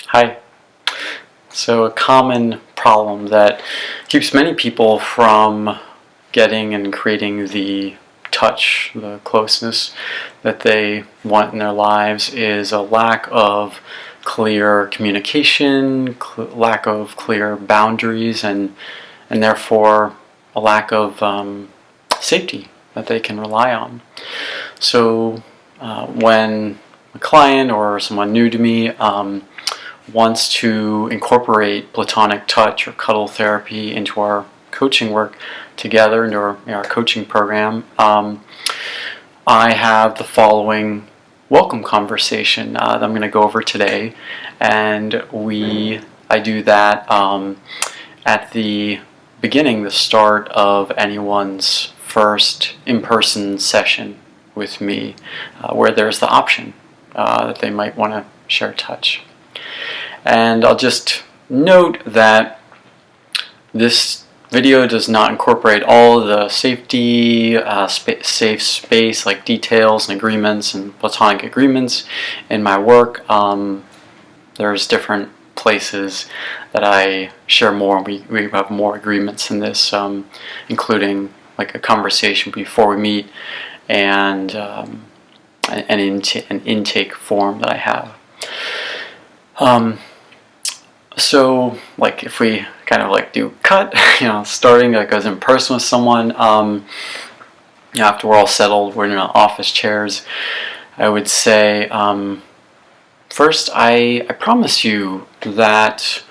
Hi. So a common problem that keeps many people from getting and creating the touch, the closeness that they want in their lives is a lack of clear communication, lack of clear boundaries, and therefore a lack of safety that they can rely on. So when a client or someone new to me wants to incorporate Platonic touch or cuddle therapy into our coaching work together, into our coaching program, I have the following welcome conversation that I'm going to go over today, and I do that at the beginning, the start of anyone's first in-person session with me, where there's the option that they might want to share touch. And I'll just note that this video does not incorporate all of the safety, safe space, like details and agreements and Platonic agreements in my work. There's different places that I share more. We have more agreements in this, including like a conversation before we meet and an intake form that I have. So, like, if we kind of like do cut, starting like as in person with someone, after we're all settled, we're in our office chairs, I would say, first, I promise you that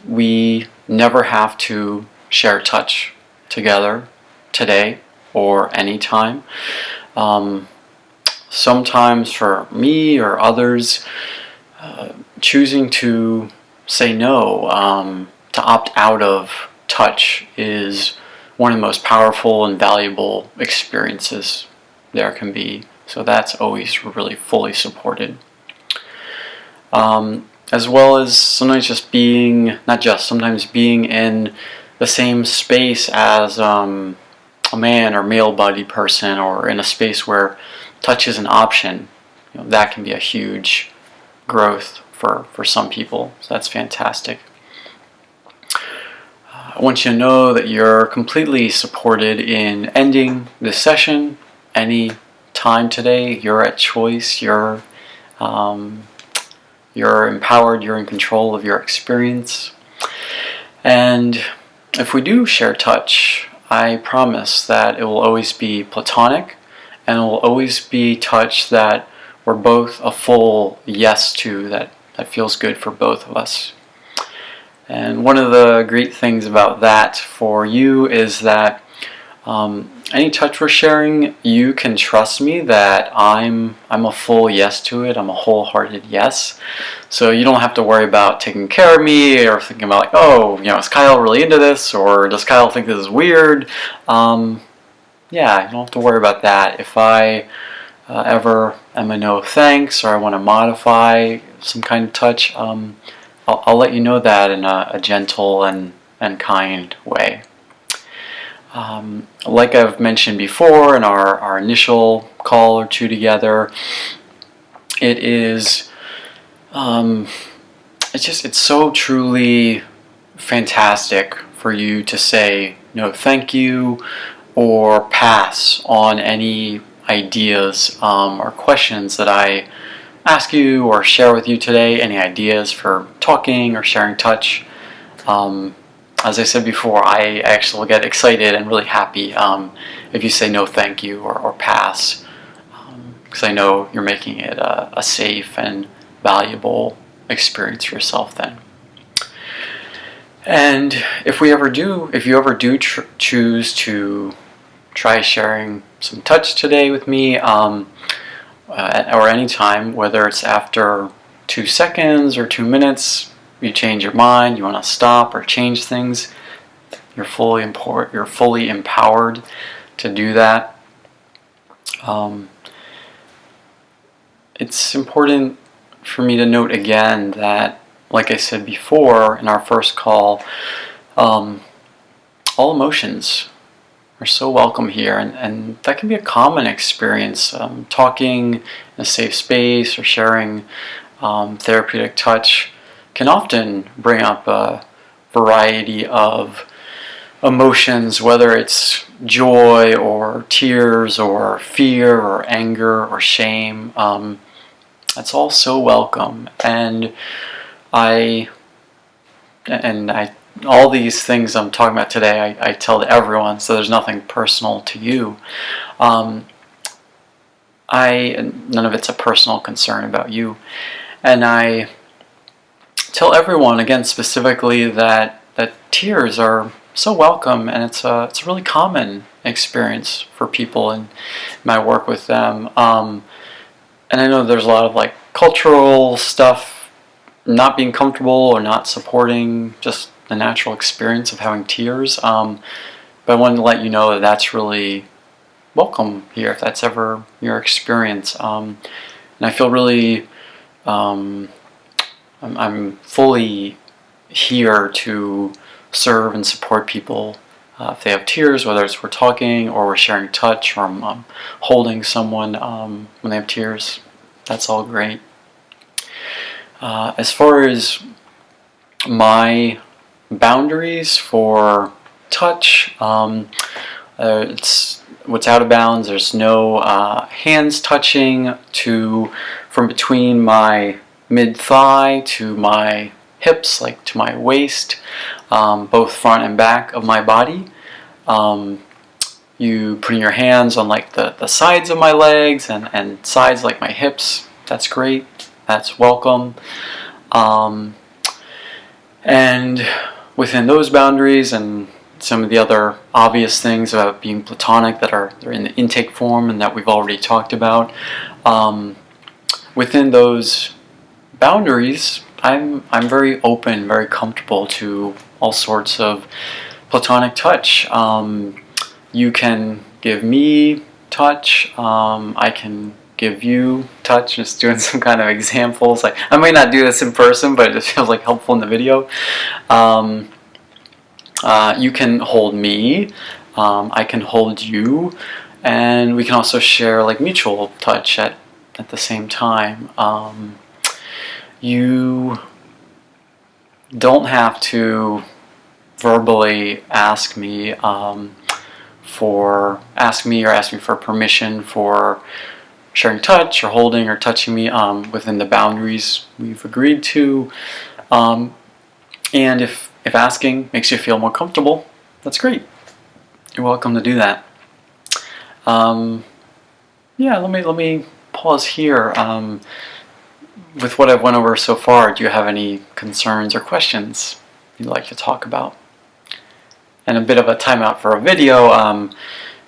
we never have to share touch together today or anytime. Sometimes for me or others, choosing to say no, to opt out of touch is one of the most powerful and valuable experiences there can be. So that's always really fully supported. As well as sometimes sometimes being in the same space as a man or male-bodied person, or in a space where touch is an option. That can be a huge growth for some people, so that's fantastic. I want you to know that you're completely supported in ending this session any time today. You're at choice. You're empowered. You're in control of your experience. And if we do share touch, I promise that it will always be Platonic, and it will always be touch that we're both a full yes to, that feels good for both of us. And one of the great things about that for you is that any touch we're sharing, you can trust me that I'm a full yes to it. I'm a wholehearted yes. So you don't have to worry about taking care of me or thinking about like, oh, is Kyle really into this, or does Kyle think this is weird? Yeah, you don't have to worry about that. If I ever am a no thanks, or I want to modify some kind of touch, I'll let you know that in a gentle and kind way. Like I've mentioned before in our initial call or two together, it is it's so truly fantastic for you to say no thank you or pass on any ideas or questions that I ask you or share with you today. Any ideas for talking or sharing touch. As I said before, I actually get excited and really happy if you say no thank you or pass, because I know you're making it a safe and valuable experience for yourself then. And if you ever do choose to try sharing some touch today with me, or any time, whether it's after 2 seconds or 2 minutes, you change your mind, you want to stop or change things, you're fully empowered to do that. It's important for me to note again that, like I said before in our first call, all emotions are so welcome here, and that can be a common experience. Talking in a safe space or sharing therapeutic touch can often bring up a variety of emotions, whether it's joy or tears or fear or anger or shame. That's all so welcome, and I all these things I'm talking about today, I tell to everyone, so there's nothing personal to you. None of it's a personal concern about you, and I tell everyone again specifically that tears are so welcome, and it's a really common experience for people in my work with them. And I know there's a lot of like cultural stuff not being comfortable or not supporting just the natural experience of having tears. But I wanted to let you know that that's really welcome here if that's ever your experience. And I feel really, I'm fully here to serve and support people if they have tears, whether it's we're talking or we're sharing touch or I'm holding someone when they have tears. That's all great. As far as my boundaries for touch, it's what's out of bounds. There's no hands touching from between my mid-thigh to my hips, like to my waist, both front and back of my body. You putting your hands on like the sides of my legs and sides like my hips, that's great, that's welcome. And within those boundaries and some of the other obvious things about being Platonic they're in the intake form and that we've already talked about, within those boundaries, I'm very open, very comfortable to all sorts of Platonic touch. You can give me touch. I can give you touch. Just doing some kind of examples. Like I might not do this in person, but it just feels like helpful in the video. You can hold me. I can hold you, and we can also share like mutual touch at the same time. You don't have to verbally ask me for permission for sharing touch or holding or touching me within the boundaries we've agreed to. And if asking makes you feel more comfortable, that's great. You're welcome to do that. Yeah, let me pause here. With what I've went over so far, do you have any concerns or questions you'd like to talk about? And a bit of a timeout for a video.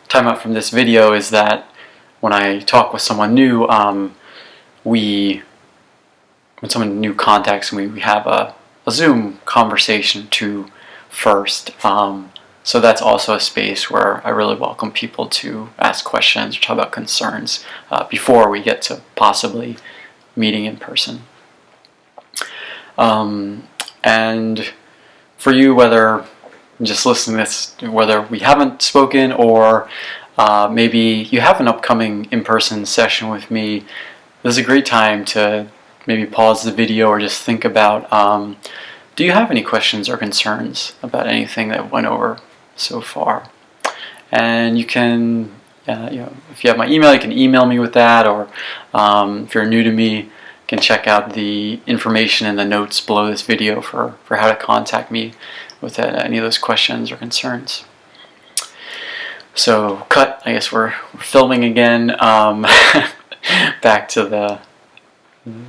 Timeout from this video is that when I talk with someone new, when someone new contacts me, we have a Zoom conversation too first. So that's also a space where I really welcome people to ask questions or talk about concerns before we get to possibly meeting in person. And for you, whether just listening to this, whether we haven't spoken or maybe you have an upcoming in-person session with me, this is a great time to maybe pause the video or just think about, do you have any questions or concerns about anything that went over so far? And you can, if you have my email, you can email me with that, or if you're new to me, you can check out the information in the notes below this video for how to contact me with any of those questions or concerns. So, cut. I guess we're filming again. Back to the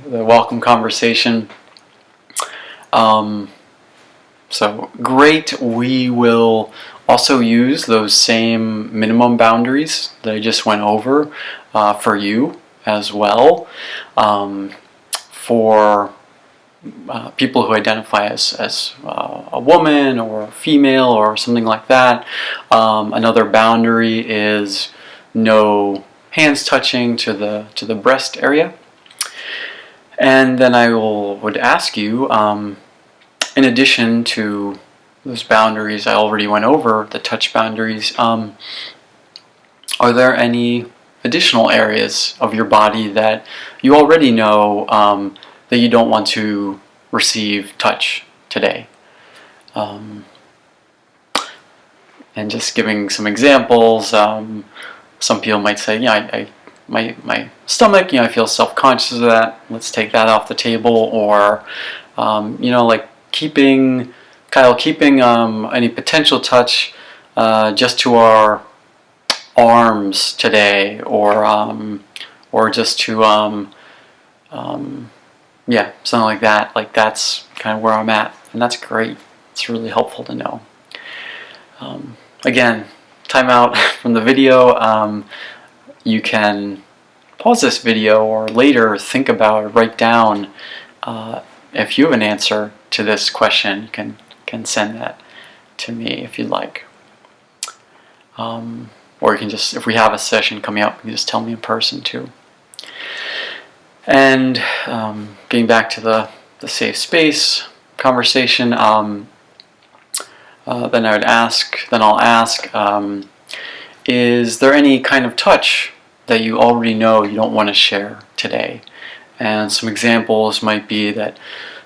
welcome conversation. So great. We will also use those same minimum boundaries that I just went over for you as well. For people who identify as a woman or female or something like that. Another boundary is no hands touching to the breast area. And then I would ask you, in addition to those boundaries I already went over, the touch boundaries, are there any additional areas of your body that you already know that you don't want to receive touch today? And just giving some examples, some people might say, yeah, my stomach, I feel self-conscious of that. Let's take that off the table. Or, like keeping any potential touch just to our arms today, or just to something like that. Like that's kind of where I'm at, and that's great. It's really helpful to know. Again, time out from the video. You can pause this video or later think about or write down if you have an answer to this question. You can send that to me if you'd like. Or you can just, if we have a session coming up, you can just tell me in person too. And getting back to the safe space conversation, then I'll ask, is there any kind of touch that you already know you don't want to share today? And some examples might be that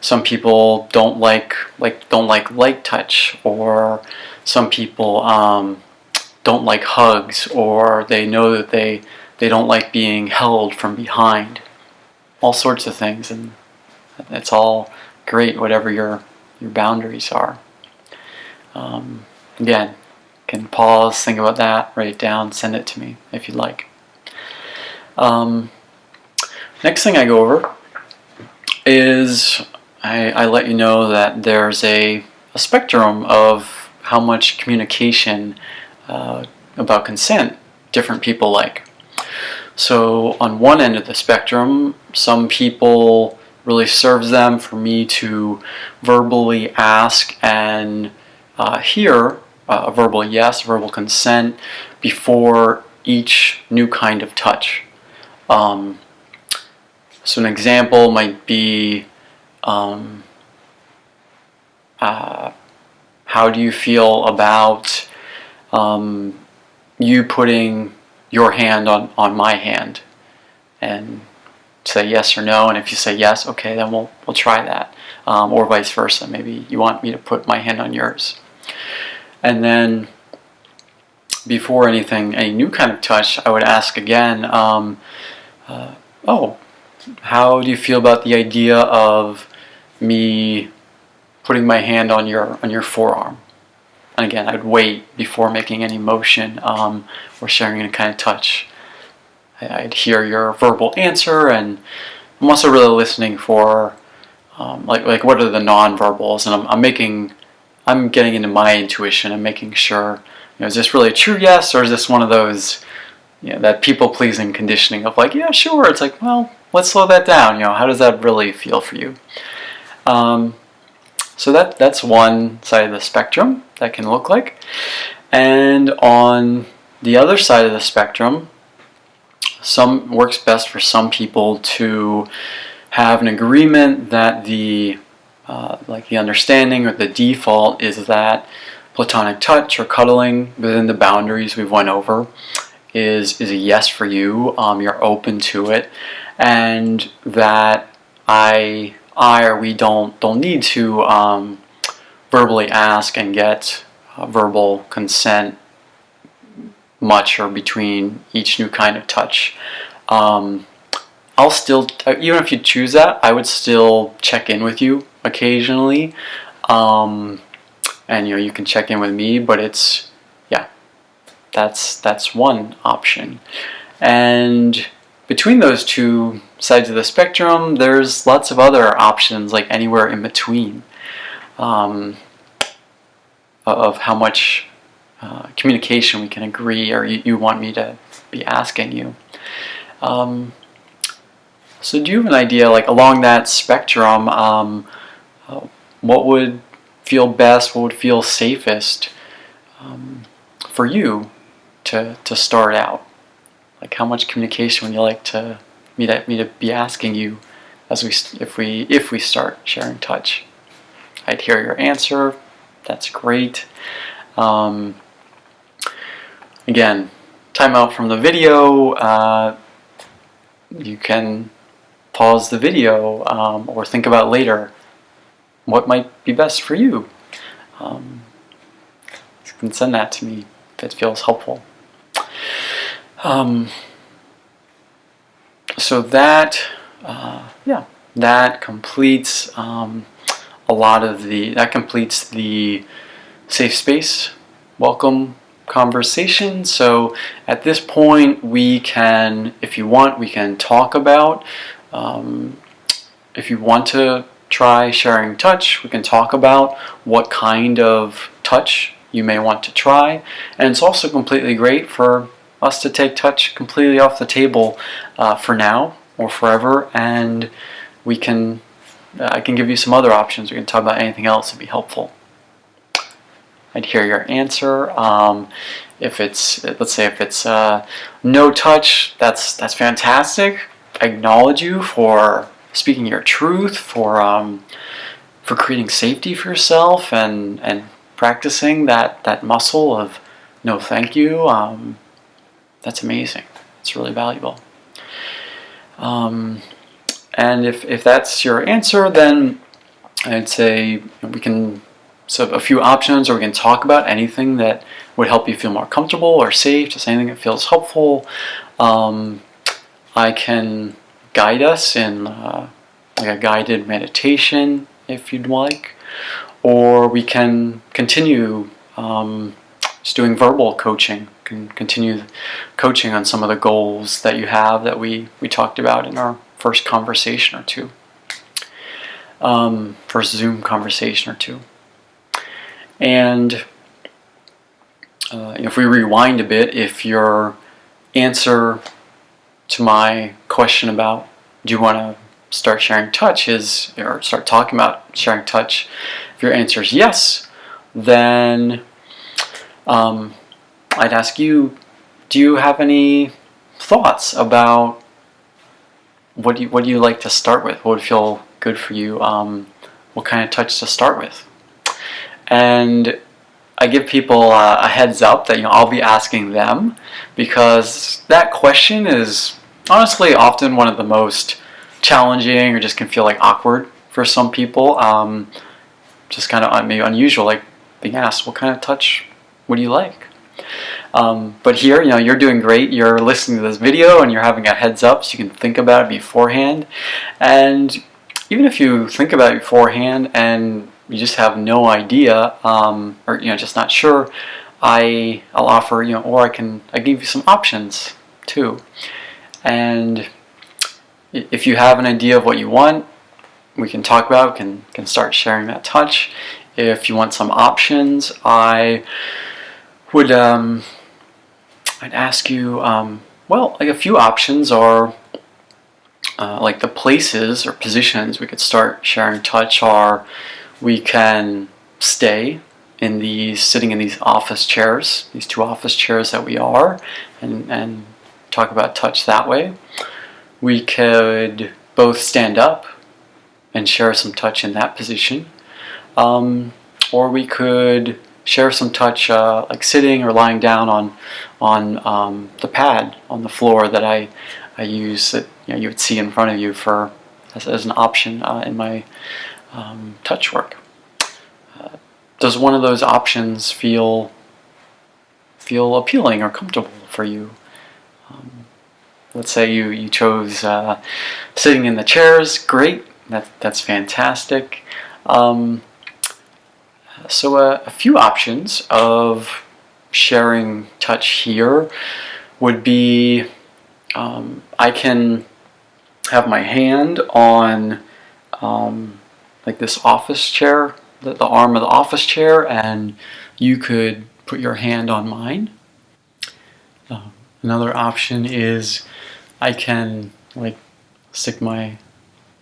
some people don't like light touch, or some people don't like hugs, or they know that they don't like being held from behind. All sorts of things, and it's all great, whatever your boundaries are. Again, can pause, think about that, write it down, send it to me if you'd like. Next thing I go over is I let you know that there's a spectrum of how much communication about consent different people like. So on one end of the spectrum, some people really serves them for me to verbally ask and hear a verbal yes, verbal consent before each new kind of touch. So an example might be, how do you feel about you putting your hand on my hand, and say yes or no, and if you say yes, okay, then we'll try that, or vice versa. Maybe you want me to put my hand on yours. And then before any new kind of touch, I would ask again, how do you feel about the idea of me putting my hand on your forearm? And again, I'd wait before making any motion or sharing any kind of touch. I'd hear your verbal answer, and I'm also really listening for like what are the non-verbals, and I'm getting into my intuition and making sure, is this really a true yes, or is this one of those, that people-pleasing conditioning of like, yeah, sure. It's like, well, let's slow that down. How does that really feel for you? So that's one side of the spectrum that can look like. And on the other side of the spectrum, works best for some people to have an agreement that the understanding or the default is that platonic touch or cuddling within the boundaries we've went over is a yes for you. You're open to it, and that I or we don't need to verbally ask and get verbal consent much or between each new kind of touch. I'll still, even if you choose that, I would still check in with you occasionally, and you can check in with me, but it's, that's one option. And between those two sides of the spectrum, there's lots of other options, like anywhere in between, of how much communication we can agree, or you want me to be asking you. So do you have an idea, like along that spectrum, what would feel best, what would feel safest for you to start out? Like how much communication would you like me to be asking you if we start sharing touch? I'd hear your answer. That's great. Again, time out from the video. You can pause the video or think about later what might be best for you. You can send that to me if it feels helpful. So that, that completes that completes the safe space welcome conversation. So at this point, we can, if you want, we can talk about, if you want to try sharing touch, we can talk about what kind of touch you may want to try. And it's also completely great for us to take touch completely off the table for now or forever, and we can I can give you some other options. We can talk about anything else that'd be helpful. I'd hear your answer. If it's, let's say if it's no touch, that's fantastic. I acknowledge you for speaking your truth, for creating safety for yourself, and practicing that muscle of no thank you. That's amazing. It's really valuable. And if that's your answer, then I'd say we can, so a few options, or we can talk about anything that would help you feel more comfortable or safe, just anything that feels helpful. I can guide us in like a guided meditation if you'd like, or we can continue just doing verbal coaching. Can continue coaching on some of the goals that you have that we talked about in our first conversation or two, first Zoom conversation or two. And if we rewind a bit, if your answer to my question about do you want to start sharing touch is, or start talking about sharing touch, if your answer is yes, then I'd ask you, do you have any thoughts about what do you like to start with? What would feel good for you? What kind of touch to start with? And I give people a heads up that I'll be asking them, because that question is honestly often one of the most challenging, or just can feel like awkward for some people. Just kind of maybe unusual, like being asked, what kind of touch would you like? But here, you're doing great. You're listening to this video and you're having a heads up, so you can think about it beforehand. And even if you think about it beforehand and you just have no idea, or just not sure, I'll offer, or I give you some options too. And if you have an idea of what you want, we can talk about it, can start sharing that touch. If you want some options, I would I'd ask you, like a few options are like the places or positions we could start sharing touch are, we can stay sitting in these office chairs, these two office chairs that we are, and talk about touch that way. We could both stand up and share some touch in that position, or we could share some touch like sitting or lying down on the pad on the floor that I use, that you would see in front of you as an option in my touch work. Does one of those options feel appealing or comfortable for you? Let's say you chose sitting in the chairs. Great, that's fantastic. So a few options of sharing touch here would be, I can have my hand on like this office chair, the arm of the office chair, and you could put your hand on mine. Another option is I can like stick my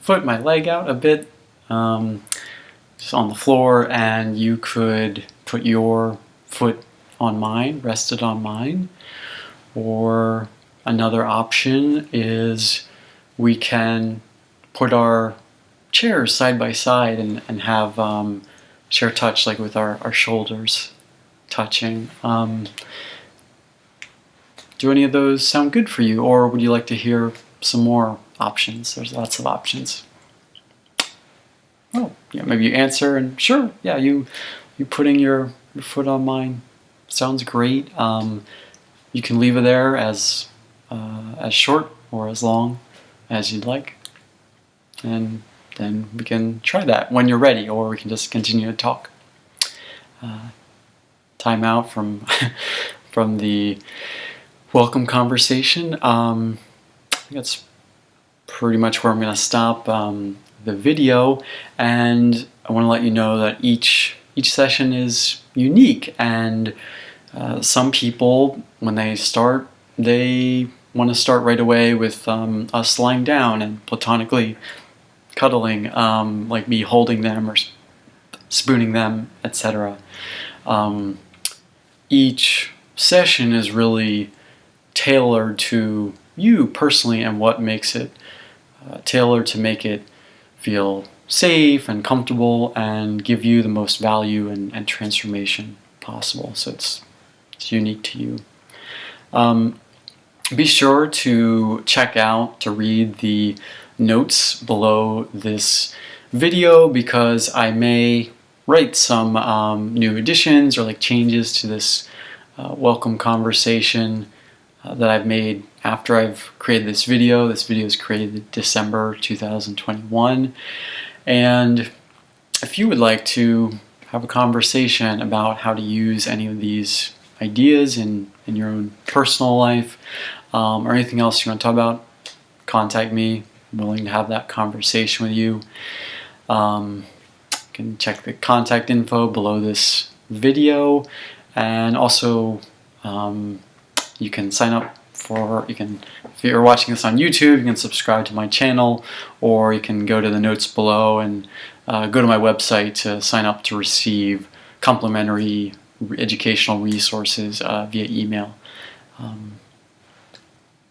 leg out a bit, just on the floor, and you could put your foot on mine, rested on mine. Or another option is we can put our chairs side by side and have share touch, like with our shoulders touching. Do any of those sound good for you, or would you like to hear some more options? There's lots of options. oh, yeah, maybe you answer and sure, yeah, you putting your foot on mine sounds great. You can leave it there as short or as long as you'd like, and then we can try that when you're ready, or we can just continue to talk. Time out from from the welcome conversation. I think that's pretty much where I'm going to stop the video, and I want to let you know that each session is unique, and some people, when they start, they want to start right away with us lying down and platonically cuddling, like me holding them or spooning them, etc. Each session is really tailored to you personally and what makes it tailored to make it feel safe and comfortable and give you the most value and transformation possible. So it's unique to you. Be sure to to read the notes below this video, because I may write some new additions or like changes to this welcome conversation that I've made after I've created this video. This video is created in December 2021. And if you would like to have a conversation about how to use any of these ideas in your own personal life, or anything else you want to talk about, contact me. I'm willing to have that conversation with you. You can check the contact info below this video, and also you can sign up if you're watching this on YouTube, you can subscribe to my channel, or you can go to the notes below and go to my website to sign up to receive complimentary educational resources via email.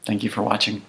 Thank you for watching.